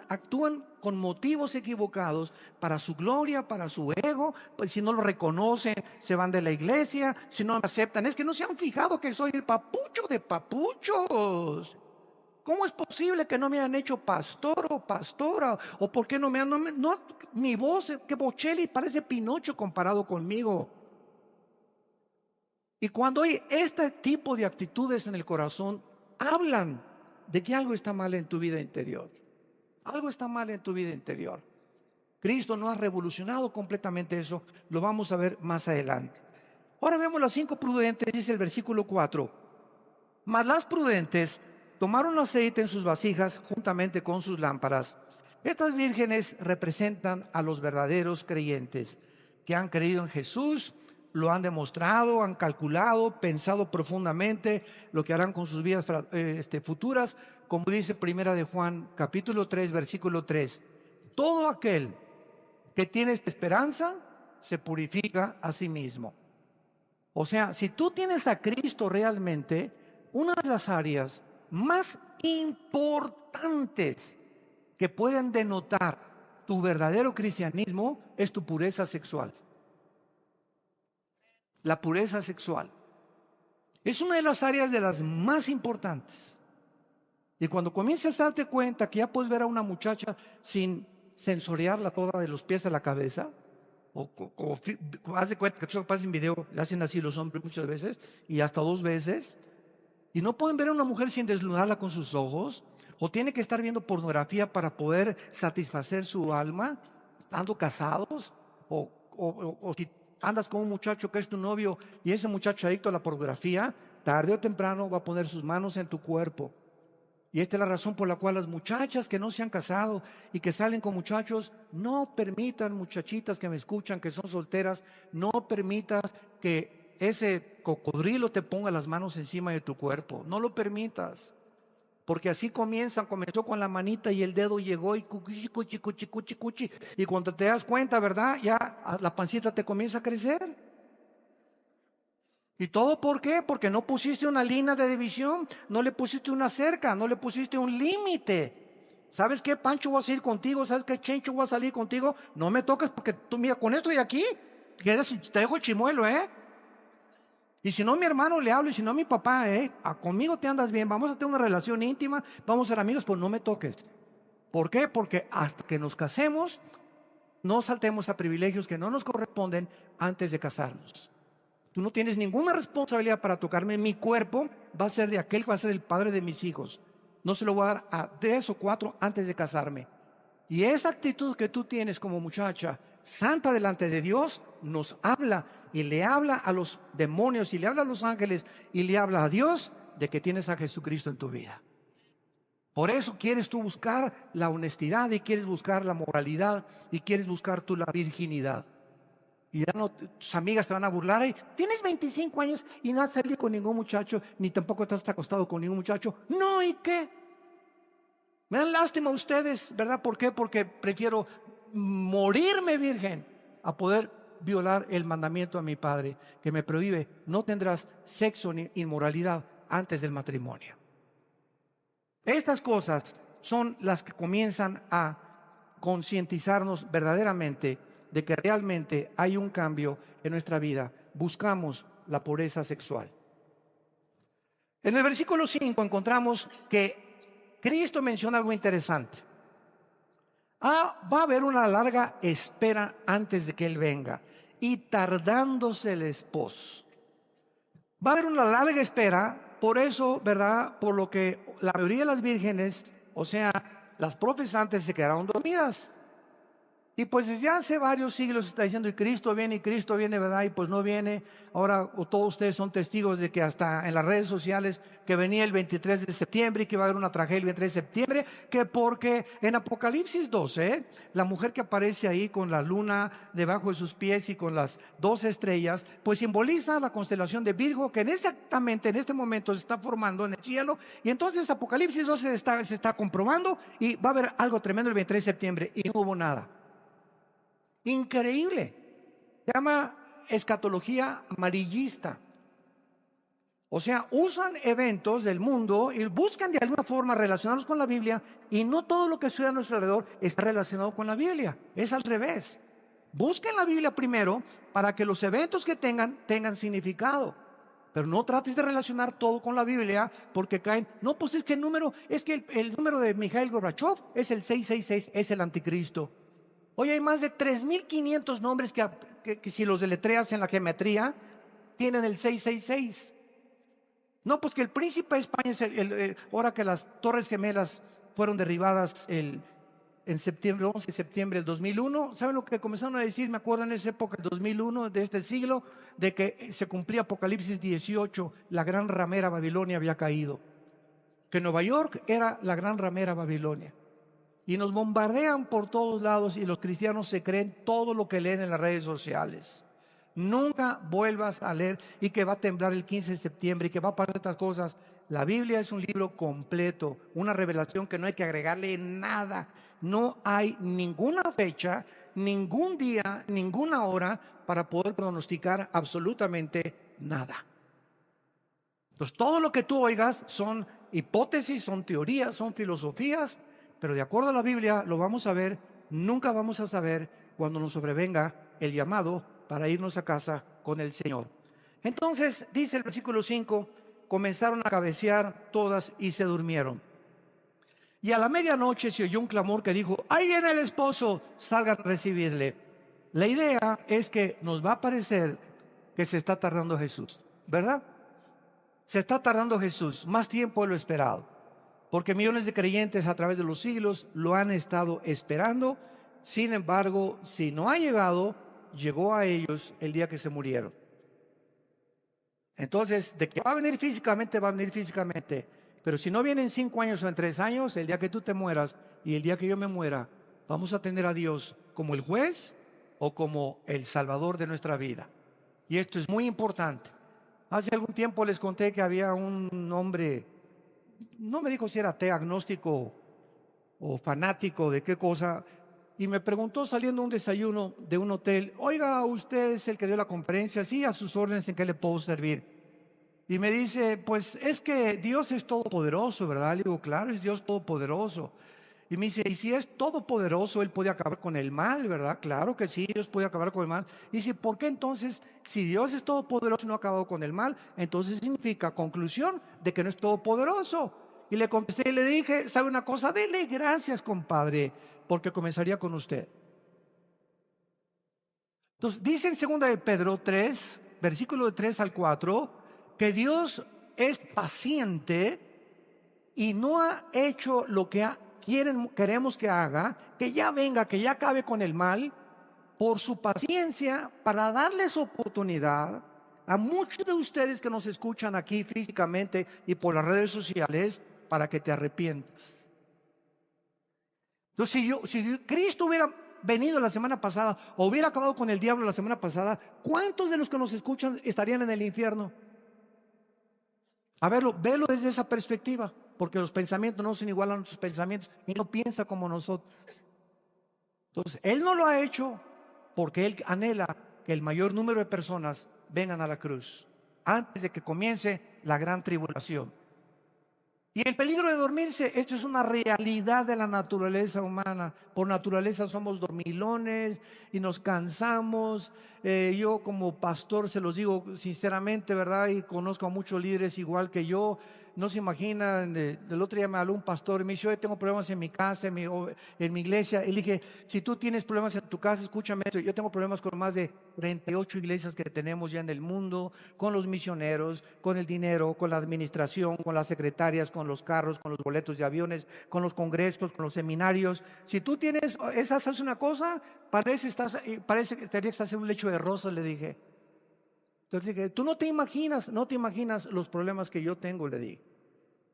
con motivos equivocados, para su gloria, para su ego. Pues si no lo reconocen, se van de la iglesia. Si no me aceptan, es que no se han fijado que soy el papucho de papuchos. ¿Cómo es posible que no me hayan hecho pastor o pastora? ¿O por qué no me han... mi voz, que Bocelli, parece Pinocho comparado conmigo. Y cuando hay este tipo de actitudes en el corazón, hablan de que algo está mal en tu vida interior. Algo está mal en tu vida interior. Cristo no ha revolucionado completamente eso, lo vamos a ver más adelante. Ahora vemos las 5 prudentes, dice el versículo 4. Mas las prudentes tomaron aceite en sus vasijas juntamente con sus lámparas. Estas vírgenes representan a los verdaderos creyentes que han creído en Jesús, lo han demostrado, han calculado, pensado profundamente lo que harán con sus vidas futuras, como dice Primera de Juan, capítulo 3, versículo 3. Todo aquel que tiene esta esperanza se purifica a sí mismo. O sea, si tú tienes a Cristo realmente, una de las áreas más importantes que pueden denotar tu verdadero cristianismo es tu pureza sexual. La pureza sexual es una de las áreas de las más importantes. Y cuando comienzas a darte cuenta que ya puedes ver a una muchacha sin sensoriarla toda de los pies a la cabeza, o haz de cuenta que tus papás en video le hacen así los hombres muchas veces y hasta 2 veces, y no pueden ver a una mujer sin desnudarla con sus ojos, o tiene que estar viendo pornografía para poder satisfacer su alma, estando casados, o si andas con un muchacho que es tu novio y ese muchacho adicto a la pornografía, tarde o temprano va a poner sus manos en tu cuerpo. Y esta es la razón por la cual las muchachas que no se han casado y que salen con muchachos, no permitan, muchachitas que me escuchan, que son solteras, no permitas que ese cocodrilo te ponga las manos encima de tu cuerpo. No lo permitas. Porque así comenzó con la manita y el dedo llegó y cuchi, cuchi, cuchi, cuchi, cuchi. Y cuando te das cuenta, ¿verdad? Ya la pancita te comienza a crecer. ¿Y todo por qué? Porque no pusiste una línea de división, no le pusiste una cerca, no le pusiste un límite. ¿Sabes qué, Pancho, voy a salir contigo? ¿Sabes qué, Chencho, voy a salir contigo? No me toques porque tú, mira, con esto de aquí, te dejo chimuelo, ¿eh? Y si no, mi hermano le hablo, y si no, mi papá, conmigo te andas bien, vamos a tener una relación íntima, vamos a ser amigos, pues no me toques. ¿Por qué? Porque hasta que nos casemos, no saltemos a privilegios que no nos corresponden antes de casarnos. Tú no tienes ninguna responsabilidad para tocarme. Mi cuerpo va a ser de aquel que va a ser el padre de mis hijos. No se lo voy a dar a 3 o 4 antes de casarme. Y esa actitud que tú tienes como muchacha santa delante de Dios nos habla y le habla a los demonios y le habla a los ángeles y le habla a Dios de que tienes a Jesucristo en tu vida. Por eso quieres tú buscar la honestidad y quieres buscar la moralidad y quieres buscar tú la virginidad. Y ya no, tus amigas te van a burlar. Ay, tienes 25 años y no has salido con ningún muchacho, ni tampoco estás acostado con ningún muchacho. No, ¿y qué? Me dan lástima a ustedes, ¿verdad? ¿Por qué? Porque prefiero morirme virgen a poder violar el mandamiento a mi padre, que me prohíbe: no tendrás sexo ni inmoralidad antes del matrimonio. Estas cosas son las que comienzan a concientizarnos verdaderamente de que realmente hay un cambio en nuestra vida. Buscamos la pureza sexual. En el versículo 5 encontramos que Cristo menciona algo interesante. Va a haber una larga espera antes de que Él venga, y tardándose el esposo. Va a haber una larga espera. Por eso, ¿verdad? Por lo que la mayoría de las vírgenes, o sea, las profesantes, se quedaron dormidas. Y pues desde hace varios siglos se está diciendo: y Cristo viene, ¿verdad? Y pues no viene. Ahora todos ustedes son testigos de que hasta en las redes sociales que venía el 23 de septiembre y que iba a haber una tragedia el 23 de septiembre, que porque en Apocalipsis 12, la mujer que aparece ahí con la luna debajo de sus pies y con las 12 estrellas, pues simboliza la constelación de Virgo, que exactamente en este momento se está formando en el cielo. Y entonces Apocalipsis 12 se está comprobando y va a haber algo tremendo el 23 de septiembre, y no hubo nada. Increíble. Se llama escatología amarillista. O sea, usan eventos del mundo y buscan de alguna forma relacionarlos con la Biblia, y no todo lo que sucede a nuestro alrededor está relacionado con la Biblia. Es al revés. Busquen la Biblia primero para que los eventos que tengan significado. Pero no trates de relacionar todo con la Biblia, porque caen. No, pues es que el número de Mikhail Gorbachev es el 666, es el anticristo. Hoy hay más de 3.500 nombres que si los deletreas en la geometría tienen el 666. No, pues que el príncipe de España es ahora que las Torres Gemelas fueron derribadas el en septiembre, 11 de septiembre del 2001. ¿Saben lo que comenzaron a decir? Me acuerdo en esa época, el 2001, de este siglo, de que se cumplía Apocalipsis 18, la gran ramera Babilonia había caído. Que Nueva York era la gran ramera Babilonia. Y nos bombardean por todos lados y los cristianos se creen todo lo que leen en las redes sociales. Nunca vuelvas a leer y que va a temblar el 15 de septiembre y que va a pasar estas cosas. La Biblia es un libro completo, una revelación que no hay que agregarle nada. No hay ninguna fecha, ningún día, ninguna hora para poder pronosticar absolutamente nada. Entonces, todo lo que tú oigas son hipótesis, son teorías, son filosofías, pero de acuerdo a la Biblia lo vamos a ver. Nunca vamos a saber cuando nos sobrevenga el llamado para irnos a casa con el Señor. Entonces, dice el versículo 5, comenzaron a cabecear todas y se durmieron. Y a la medianoche se oyó un clamor que dijo: ahí viene el esposo, salgan a recibirle. La idea es que nos va a parecer que se está tardando Jesús, ¿verdad? Se está tardando Jesús, más tiempo de lo esperado, porque millones de creyentes a través de los siglos lo han estado esperando. Sin embargo, si no ha llegado, llegó a ellos el día que se murieron. Entonces, de que va a venir físicamente, va a venir físicamente. Pero si no viene en 5 años o en 3 años, el día que tú te mueras y el día que yo me muera, vamos a tener a Dios como el juez o como el salvador de nuestra vida. Y esto es muy importante. Hace algún tiempo les conté que había un hombre, no me dijo si era ateo, agnóstico o fanático de qué cosa, y me preguntó saliendo a un desayuno de un hotel: oiga, usted es el que dio la conferencia. Sí, a sus órdenes, ¿en qué le puedo servir? Y me dice: pues es que Dios es todopoderoso, ¿verdad? Le digo: claro, es Dios todopoderoso. Y me dice: y si es todopoderoso, Él puede acabar con el mal, ¿verdad? Claro que sí, Dios puede acabar con el mal. Y dice: ¿por qué entonces, si Dios es todopoderoso y no ha acabado con el mal, entonces significa, conclusión, de que no es todopoderoso? Y le contesté y le dije: ¿sabe una cosa? Dele gracias, compadre, porque comenzaría con usted. Entonces, dice en 2 de Pedro 3, versículo de 3 al 4, que Dios es paciente y no ha hecho lo que queremos que haga, que ya venga, que ya acabe con el mal, por su paciencia, para darles oportunidad a muchos de ustedes que nos escuchan aquí físicamente y por las redes sociales, para que te arrepientas. Entonces, si Cristo hubiera venido la semana pasada o hubiera acabado con el diablo la semana pasada, ¿cuántos de los que nos escuchan estarían en el infierno? A verlo, velo desde esa perspectiva, porque los pensamientos no son igual a nuestros pensamientos y no piensa como nosotros. Entonces, Él no lo ha hecho porque Él anhela que el mayor número de personas vengan a la cruz antes de que comience la gran tribulación. Y el peligro de dormirse, esto es una realidad de la naturaleza humana. Por naturaleza somos dormilones y nos cansamos. Yo como pastor se los digo sinceramente, ¿verdad? Y conozco a muchos líderes igual que yo. No se imaginan, el otro día me habló un pastor y me dice: yo tengo problemas en mi casa, en mi iglesia. Y le dije: si tú tienes problemas en tu casa, escúchame esto. Yo tengo problemas con más de 38 iglesias que tenemos ya en el mundo, con los misioneros, con el dinero, con la administración, con las secretarias, con los carros, con los boletos de aviones, con los congresos, con los seminarios. Si tú tienes esas, es una cosa, parece que estás en un lecho de rosas, le dije. Entonces dije: tú no te imaginas los problemas que yo tengo, le dije.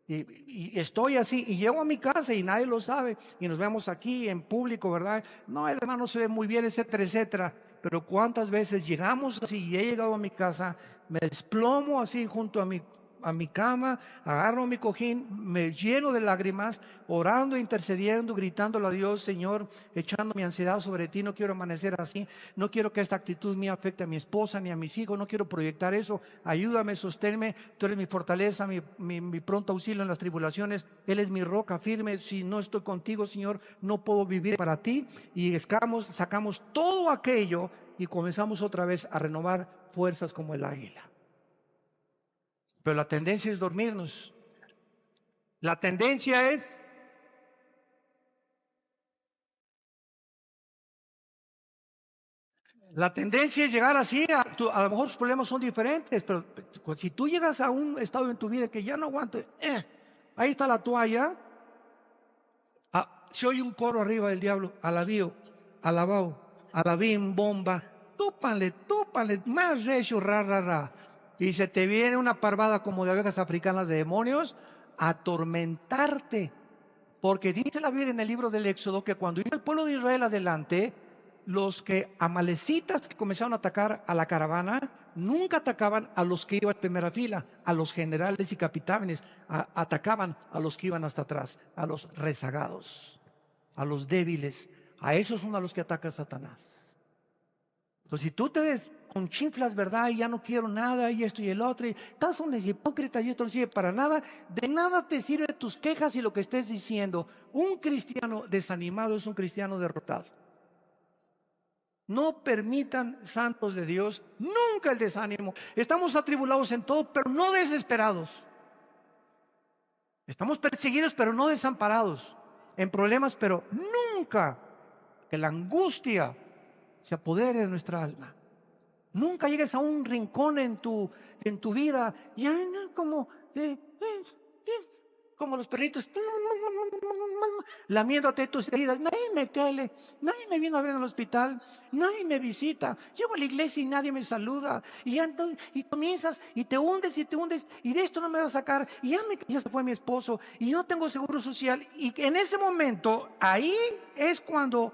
Y estoy así, y llego a mi casa y nadie lo sabe, y nos vemos aquí en público, ¿verdad? No, el hermano se ve muy bien, etcétera, etcétera. Pero cuántas veces llegamos así, y he llegado a mi casa, me desplomo así junto a mi cama, agarro mi cojín, me lleno de lágrimas, orando, intercediendo, gritándole a Dios: Señor, echando mi ansiedad sobre ti, no quiero amanecer así, no quiero que esta actitud mía afecte a mi esposa ni a mis hijos, no quiero proyectar eso, ayúdame, sosténme, tú eres mi fortaleza, mi pronto auxilio en las tribulaciones, Él es mi roca firme. Si no estoy contigo, Señor, no puedo vivir para ti. Y sacamos todo aquello y comenzamos otra vez a renovar fuerzas como el águila. Pero la tendencia es dormirnos. La tendencia es llegar así. A lo mejor sus problemas son diferentes, pero si tú llegas a un estado en tu vida que ya no aguanto, ahí está la toalla. se oye un coro arriba del diablo, alabío, alabao, alabim, bomba, túpanle, más recio, ra, ra, ra. Y se te viene una parvada como de abejas africanas de demonios a atormentarte. Porque dice la Biblia en el libro del Éxodo que cuando iba el pueblo de Israel adelante, los que amalecitas que comenzaron a atacar a la caravana, nunca atacaban a los que iban en primera fila, a los generales y capitanes, atacaban a los que iban hasta atrás, a los rezagados, a los débiles. A esos son a los que ataca Satanás. Entonces, si tú te conchinflas, ¿verdad? Y ya no quiero nada, y esto y el otro, y estás un hipócrita y esto no sirve para nada, de nada te sirve tus quejas y lo que estés diciendo. Un cristiano desanimado es un cristiano derrotado. No permitan, santos de Dios, nunca el desánimo. Estamos atribulados en todo, pero no desesperados. Estamos perseguidos, pero no desamparados. En problemas, pero nunca que la angustia se apodere de nuestra alma. Nunca llegues a un rincón en tu vida, ya no, como los perritos, lamiéndote tus heridas. Nadie me quiere, nadie me vino a ver en el hospital, nadie me visita. Llego a la iglesia y nadie me saluda. Y comienzas y te hundes, y de esto no me va a sacar. Y ya se fue mi esposo, y yo no tengo seguro social. Y en ese momento, ahí es cuando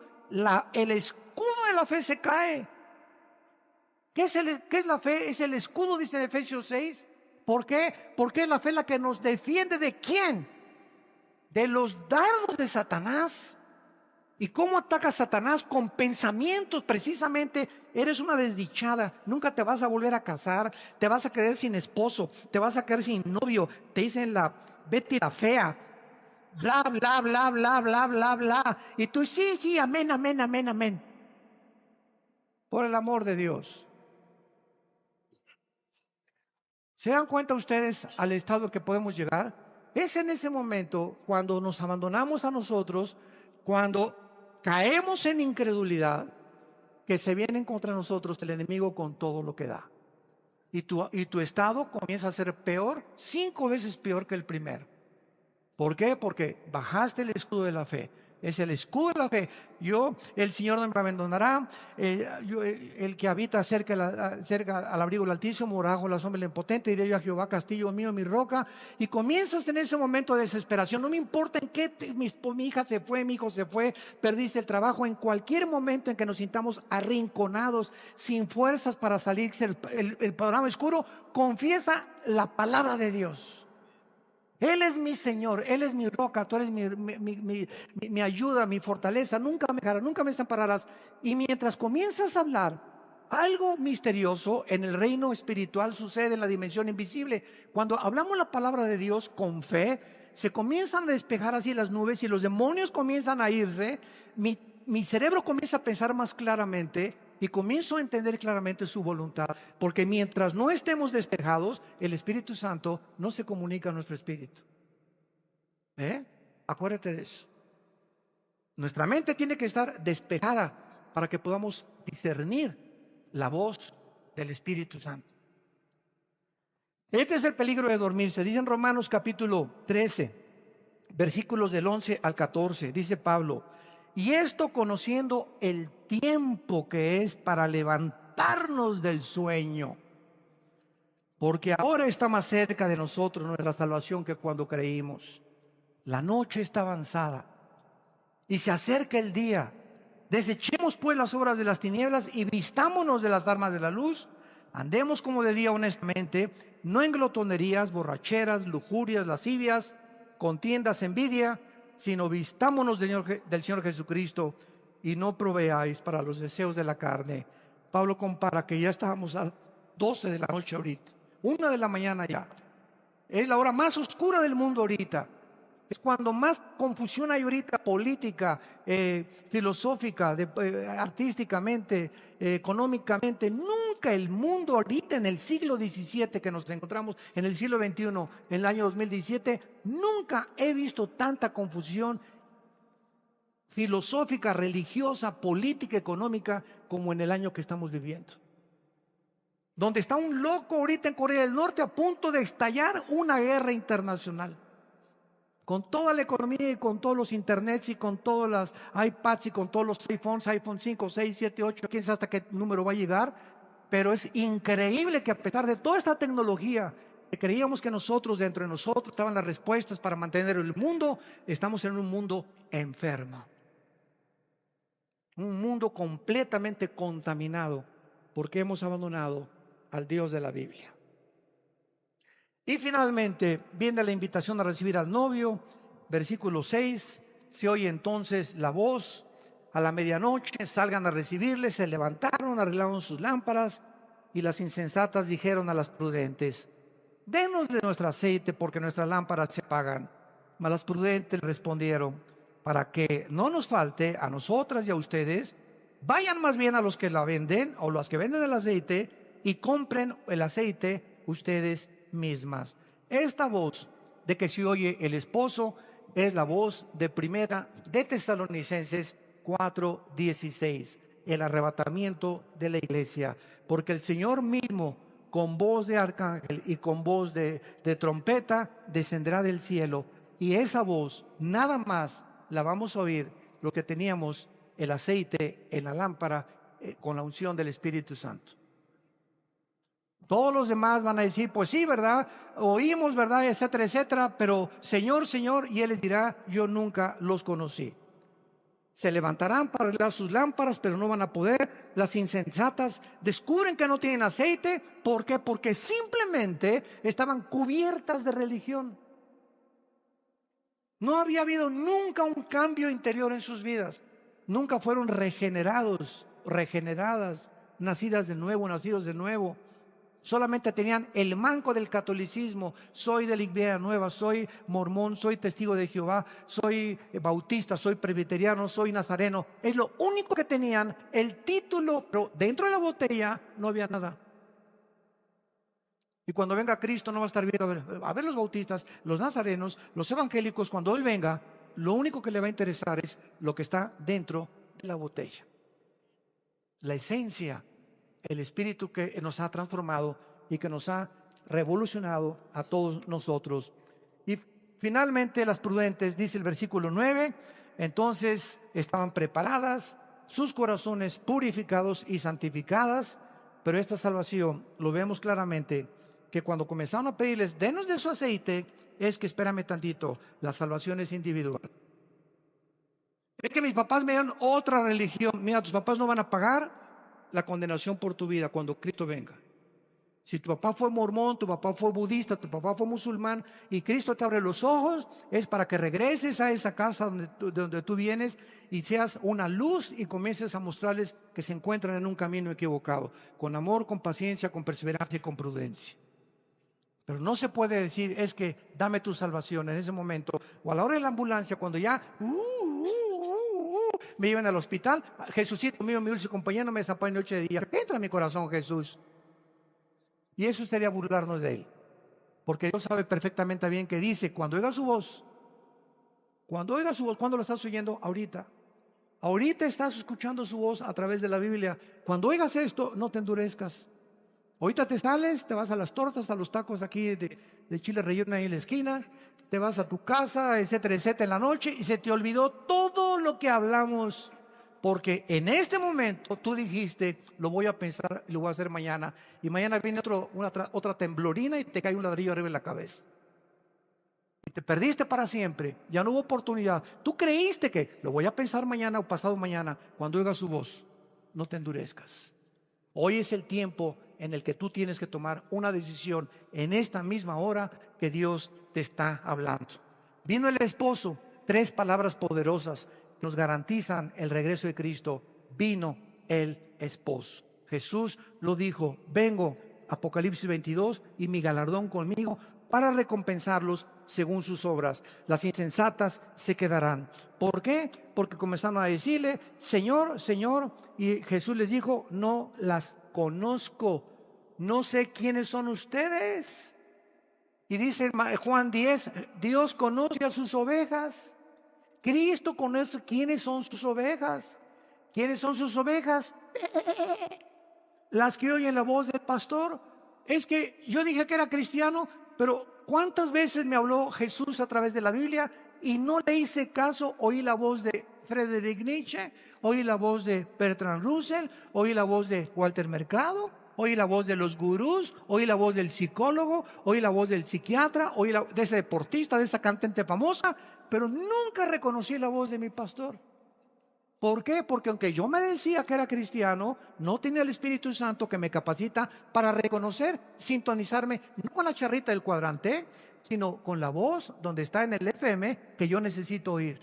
el escudo de la fe se cae. ¿Qué es la fe? Es el escudo, dice en Efesios 6. ¿Por qué? Porque es la fe la que nos defiende. ¿De quién? De los dardos de Satanás. ¿Y cómo ataca Satanás? Con pensamientos. Precisamente, eres una desdichada, nunca te vas a volver a casar, te vas a quedar sin esposo, te vas a quedar sin novio, te dicen la Betty la fea, bla, bla, bla, bla, bla, bla, bla. Y tú, sí, amén, amén, amén, amén. Por el amor de Dios. ¿Se dan cuenta ustedes al estado en que podemos llegar? Es en ese momento cuando nos abandonamos a nosotros, cuando caemos en incredulidad, que se viene contra nosotros el enemigo con todo lo que da. Y tu estado comienza a ser peor, 5 veces peor que el primero. ¿Por qué? Porque bajaste el escudo de la fe. Es el escudo de la fe. El Señor no me abandonará. El que habita cerca al abrigo del Altísimo, morará bajo la sombra del Impotente. Diré yo a Jehová, castillo mío, mi roca. Y comienzas en ese momento de desesperación. No me importa en qué mi hija se fue, mi hijo se fue, perdiste el trabajo. En cualquier momento en que nos sintamos arrinconados, sin fuerzas para salir el panorama oscuro, confiesa la palabra de Dios. Él es mi Señor, Él es mi roca, tú eres mi ayuda, mi fortaleza, nunca me dejarás, nunca me desampararás. Y mientras comienzas a hablar, algo misterioso en el reino espiritual sucede en la dimensión invisible. Cuando hablamos la palabra de Dios con fe, se comienzan a despejar así las nubes y los demonios comienzan a irse. Mi cerebro comienza a pensar más claramente y comienzo a entender claramente su voluntad, porque mientras no estemos despejados, el Espíritu Santo no se comunica a nuestro espíritu. Acuérdate de eso. Nuestra mente tiene que estar despejada para que podamos discernir la voz del Espíritu Santo. Este es el peligro de dormirse. Dice en Romanos capítulo 13, versículos del 11 al 14, dice Pablo: y esto conociendo el tiempo que es para levantarnos del sueño, porque ahora está más cerca de nosotros nuestra salvación que cuando creímos. La noche está avanzada y se acerca el día. Desechemos pues las obras de las tinieblas y vistámonos de las armas de la luz. Andemos como de día honestamente, no en glotonerías, borracheras, lujurias, lascivias, contiendas, envidia, sino vistámonos del Señor Jesucristo y no proveáis para los deseos de la carne. Pablo compara que ya estábamos a 12 de la noche ahorita, 1 de la mañana ya. Es la hora más oscura del mundo ahorita. Es cuando más confusión hay ahorita, política, filosófica, artísticamente, económicamente. Nunca el mundo ahorita en el siglo XVII, que nos encontramos en el siglo XXI, en el año 2017, nunca he visto tanta confusión filosófica, religiosa, política, económica, como en el año que estamos viviendo. Donde está un loco ahorita en Corea del Norte a punto de estallar una guerra internacional. Con toda la economía y con todos los internets y con todas las iPads y con todos los iPhones, iPhone 5, 6, 7, 8, quién sabe hasta qué número va a llegar. Pero es increíble que a pesar de toda esta tecnología, que creíamos que nosotros, dentro de nosotros, estaban las respuestas para mantener el mundo, estamos en un mundo enfermo. Un mundo completamente contaminado porque hemos abandonado al Dios de la Biblia. Y finalmente viene la invitación a recibir al novio, versículo 6, se oye entonces la voz, a la medianoche salgan a recibirle, se levantaron, arreglaron sus lámparas, y las insensatas dijeron a las prudentes: denos de nuestro aceite, porque nuestras lámparas se apagan. Mas las prudentes respondieron: para que no nos falte a nosotras y a ustedes, vayan más bien a los que la venden o los que venden el aceite y compren el aceite ustedes mismas. Esta voz de que se oye el esposo es la voz de Primera de Tesalonicenses 4:16, el arrebatamiento de la iglesia, porque el Señor mismo, con voz de arcángel y con voz de trompeta, descenderá del cielo, y esa voz nada más la vamos a oír lo que teníamos el aceite en la lámpara con la unción del Espíritu Santo. Todos los demás van a decir: pues sí, ¿verdad? Oímos, ¿verdad? Etcétera, etcétera. Pero Señor, Señor, y Él les dirá: yo nunca los conocí. Se levantarán para arreglar sus lámparas, pero no van a poder. Las insensatas descubren que no tienen aceite. ¿Por qué? Porque simplemente estaban cubiertas de religión. No había habido nunca un cambio interior en sus vidas. Nunca fueron regenerados, regeneradas, nacidas de nuevo, nacidos de nuevo. Solamente tenían el manco del catolicismo: soy de la Iglesia Nueva, soy mormón, soy testigo de Jehová, soy bautista, soy presbiteriano, soy nazareno. Es lo único que tenían, el título, pero dentro de la botella no había nada. Y cuando venga Cristo no va a estar viendo a ver los bautistas, los nazarenos, los evangélicos. Cuando Él venga, lo único que le va a interesar es lo que está dentro de la botella. La esencia, el espíritu que nos ha transformado y que nos ha revolucionado a todos nosotros. Y finalmente las prudentes, dice el versículo 9, entonces estaban preparadas, sus corazones purificados y santificadas. Pero esta salvación, lo vemos claramente, que cuando comenzaron a pedirles: denos de su aceite, es que espérame tantito, la salvación es individual. Es que mis papás me dan otra religión. Mira, tus papás no van a pagar la condenación por tu vida cuando Cristo venga. Si tu papá fue mormón, tu papá fue budista, tu papá fue musulmán, y Cristo te abre los ojos, es para que regreses a esa casa de donde tú vienes y seas una luz y comiences a mostrarles que se encuentran en un camino equivocado, con amor, con paciencia, con perseverancia y con prudencia. Pero no se puede decir: es que dame tu salvación en ese momento, o a la hora de la ambulancia, cuando ya me llevan al hospital. Jesucito mío, mi dulce compañero, me desampara noche de día. Entra en mi corazón, Jesús. Y eso sería burlarnos de Él, porque Dios sabe perfectamente bien que dice: cuando oiga su voz, ¿cuándo lo estás oyendo? Ahorita estás escuchando su voz a través de la Biblia. Cuando oigas esto, no te endurezcas. Ahorita te sales, te vas a las tortas, a los tacos aquí de chile relleno ahí en la esquina, te vas a tu casa, etcétera, etcétera, en la noche, y se te olvidó todo lo que hablamos, porque en este momento tú dijiste: lo voy a pensar y lo voy a hacer mañana. Y mañana viene otra temblorina y te cae un ladrillo arriba en la cabeza. Y te perdiste para siempre, ya no hubo oportunidad. Tú creíste que lo voy a pensar mañana o pasado mañana. Cuando oigas su voz, no te endurezcas. Hoy es el tiempo en el que tú tienes que tomar una decisión, en esta misma hora que Dios te está hablando. Vino el esposo, 3 palabras poderosas nos garantizan el regreso de Cristo. Vino el esposo. Jesús lo dijo: vengo, Apocalipsis 22, y mi galardón conmigo para recompensarlos según sus obras. Las insensatas se quedarán. ¿Por qué? Porque comenzaron a decirle: Señor, Señor. Y Jesús les dijo: no las conozco, no sé quiénes son ustedes. Y dice Juan 10, Dios conoce a sus ovejas. Cristo conoce quiénes son sus ovejas. ¿Quiénes son sus ovejas? Las que oyen la voz del pastor. Es que yo dije que era cristiano, pero ¿cuántas veces me habló Jesús a través de la Biblia y no le hice caso? Oí la voz de Friedrich Nietzsche, oí la voz de Bertrand Russell, oí la voz de Walter Mercado, oí la voz de los gurús, oí la voz del psicólogo, oí la voz del psiquiatra, oí la de ese deportista, de esa cantante famosa, pero nunca reconocí la voz de mi pastor. ¿Por qué? Porque aunque yo me decía que era cristiano, no tenía el Espíritu Santo que me capacita para reconocer, sintonizarme, no con la charrita del cuadrante, sino con la voz donde está en el FM que yo necesito oír.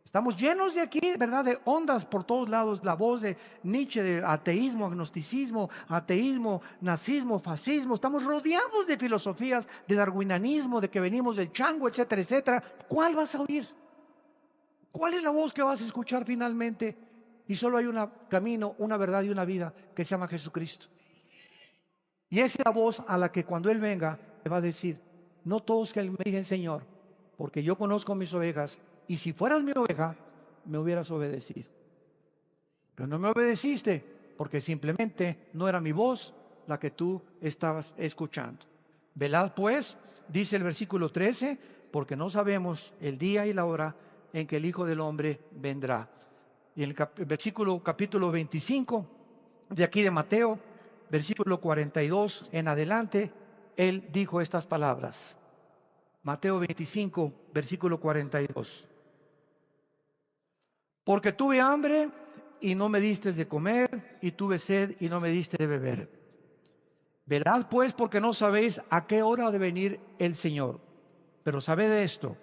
Estamos llenos de aquí, ¿verdad?, de ondas por todos lados. La voz de Nietzsche, de ateísmo, agnosticismo, ateísmo, nazismo, fascismo. Estamos rodeados de filosofías, de darwinianismo, de que venimos del chango, etcétera, etcétera. ¿Cuál vas a oír? ¿Cuál es la voz que vas a escuchar finalmente? Y solo hay un camino, una verdad y una vida que se llama Jesucristo. Y esa es la voz a la que cuando Él venga te va a decir: no todos que me digan Señor, porque yo conozco mis ovejas, y si fueras mi oveja, me hubieras obedecido. Pero no me obedeciste, porque simplemente no era mi voz la que tú estabas escuchando. Velad pues, dice el versículo 13, porque no sabemos el día y la hora en que el Hijo del Hombre vendrá. Y en el versículo capítulo 25 de aquí de Mateo, versículo 42 en adelante, Él dijo estas palabras. Mateo 25, versículo 42. Porque tuve hambre y no me diste de comer, y tuve sed y no me diste de beber. Velad pues, porque no sabéis a qué hora ha de venir el Señor. Pero sabed esto,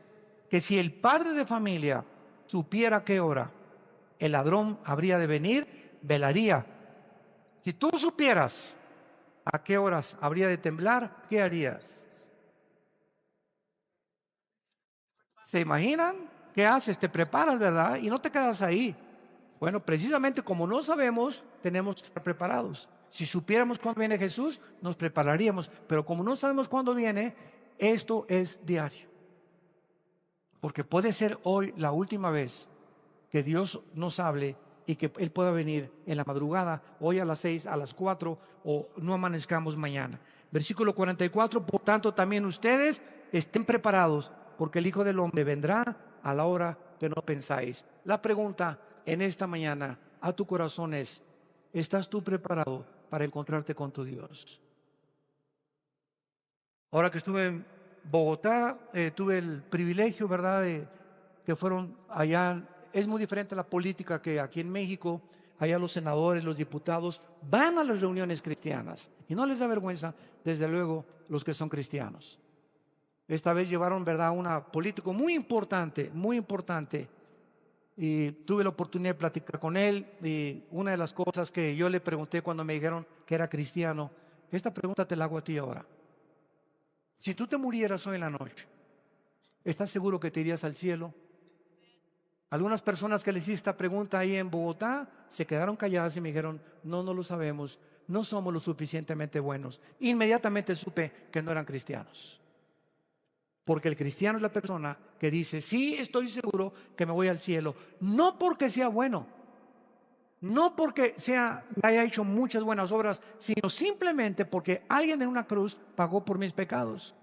que si el padre de familia supiera a qué hora el ladrón habría de venir, velaría. Si tú supieras a qué horas habría de temblar, ¿qué harías? ¿Se imaginan? ¿Qué haces? Te preparas, ¿verdad? Y no te quedas ahí. Bueno, precisamente como no sabemos, tenemos que estar preparados. Si supiéramos cuándo viene Jesús, nos prepararíamos. Pero como no sabemos cuándo viene, esto es diario. Porque puede ser hoy la última vez que Dios nos hable y que Él pueda venir en la madrugada, hoy a las 6, a las 4, o no amanezcamos mañana. Versículo 44, por tanto también ustedes estén preparados, porque el Hijo del Hombre vendrá a la hora que no pensáis. La pregunta en esta mañana a tu corazón es: ¿estás tú preparado para encontrarte con tu Dios? Ahora que estuve en Bogotá, tuve el privilegio, ¿verdad?, de que fueron allá. Es muy diferente la política que aquí en México. Allá los senadores, los diputados van a las reuniones cristianas y no les da vergüenza, desde luego, los que son cristianos. Esta vez llevaron, ¿verdad?, a un político muy importante, y tuve la oportunidad de platicar con él. Y una de las cosas que yo le pregunté cuando me dijeron que era cristiano, esta pregunta te la hago a ti ahora. Si tú te murieras hoy en la noche, ¿estás seguro que te irías al cielo? Algunas personas que les hice esta pregunta ahí en Bogotá se quedaron calladas y me dijeron: no, no lo sabemos, no somos lo suficientemente buenos. Inmediatamente supe que no eran cristianos. Porque el cristiano es la persona que dice: sí, estoy seguro que me voy al cielo, no porque sea bueno, no porque haya hecho muchas buenas obras, sino simplemente porque alguien en una cruz pagó por mis pecados.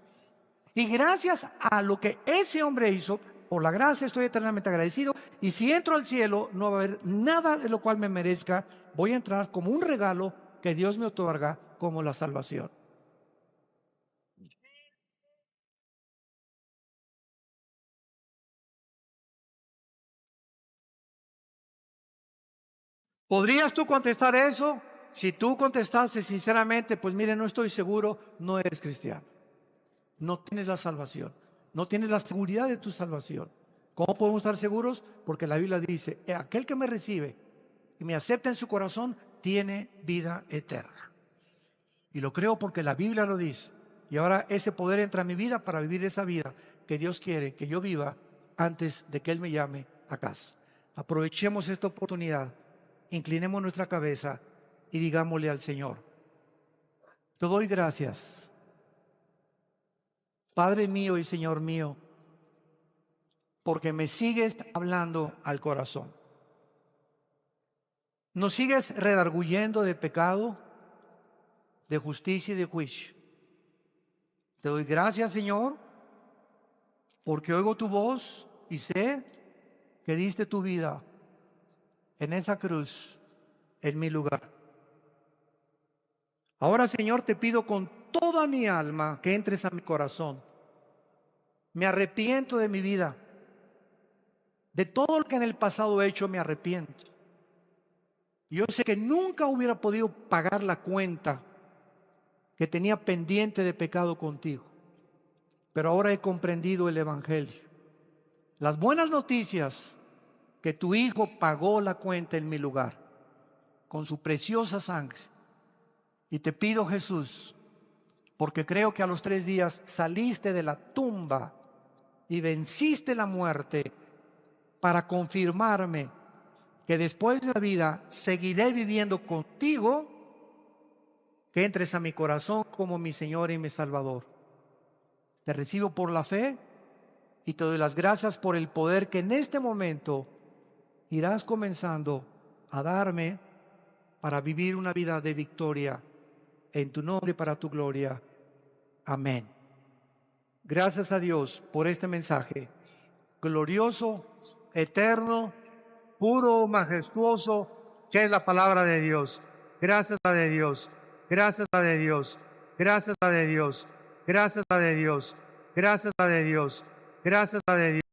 Y gracias a lo que ese hombre hizo, por la gracia estoy eternamente agradecido. Y si entro al cielo, no va a haber nada de lo cual me merezca. Voy a entrar como un regalo que Dios me otorga, como la salvación. ¿Podrías tú contestar eso? Si tú contestaste sinceramente, pues mire, no estoy seguro, no eres cristiano. No tienes la salvación, no tienes la seguridad de tu salvación. ¿Cómo podemos estar seguros? Porque la Biblia dice: aquel que me recibe y me acepta en su corazón tiene vida eterna. Y lo creo porque la Biblia lo dice. Y ahora ese poder entra en mi vida para vivir esa vida que Dios quiere que yo viva antes de que Él me llame a casa. Aprovechemos esta oportunidad, inclinemos nuestra cabeza y digámosle al Señor: te doy gracias, Padre mío y Señor mío, porque me sigues hablando al corazón. Nos sigues redarguyendo de pecado, de justicia y de juicio. Te doy gracias, Señor, porque oigo tu voz y sé que diste tu vida en esa cruz, en mi lugar. Ahora, Señor, te pido con toda mi alma que entres a mi corazón. Me arrepiento de mi vida. De todo lo que en el pasado he hecho, me arrepiento. Yo sé que nunca hubiera podido pagar la cuenta que tenía pendiente de pecado contigo. Pero ahora he comprendido el Evangelio. Las buenas noticias, que tu Hijo pagó la cuenta en mi lugar, con su preciosa sangre. Y te pido, Jesús, porque creo que a los 3 días saliste de la tumba y venciste la muerte para confirmarme que después de la vida seguiré viviendo contigo, que entres a mi corazón como mi Señor y mi Salvador. Te recibo por la fe y te doy las gracias por el poder que en este momento irás comenzando a darme para vivir una vida de victoria en tu nombre, para tu gloria. Amén. Gracias a Dios por este mensaje glorioso, eterno, puro, majestuoso, que es la palabra de Dios. Gracias a de Dios, gracias a de Dios, gracias a de Dios, gracias a de Dios, gracias a de Dios, gracias a de Dios.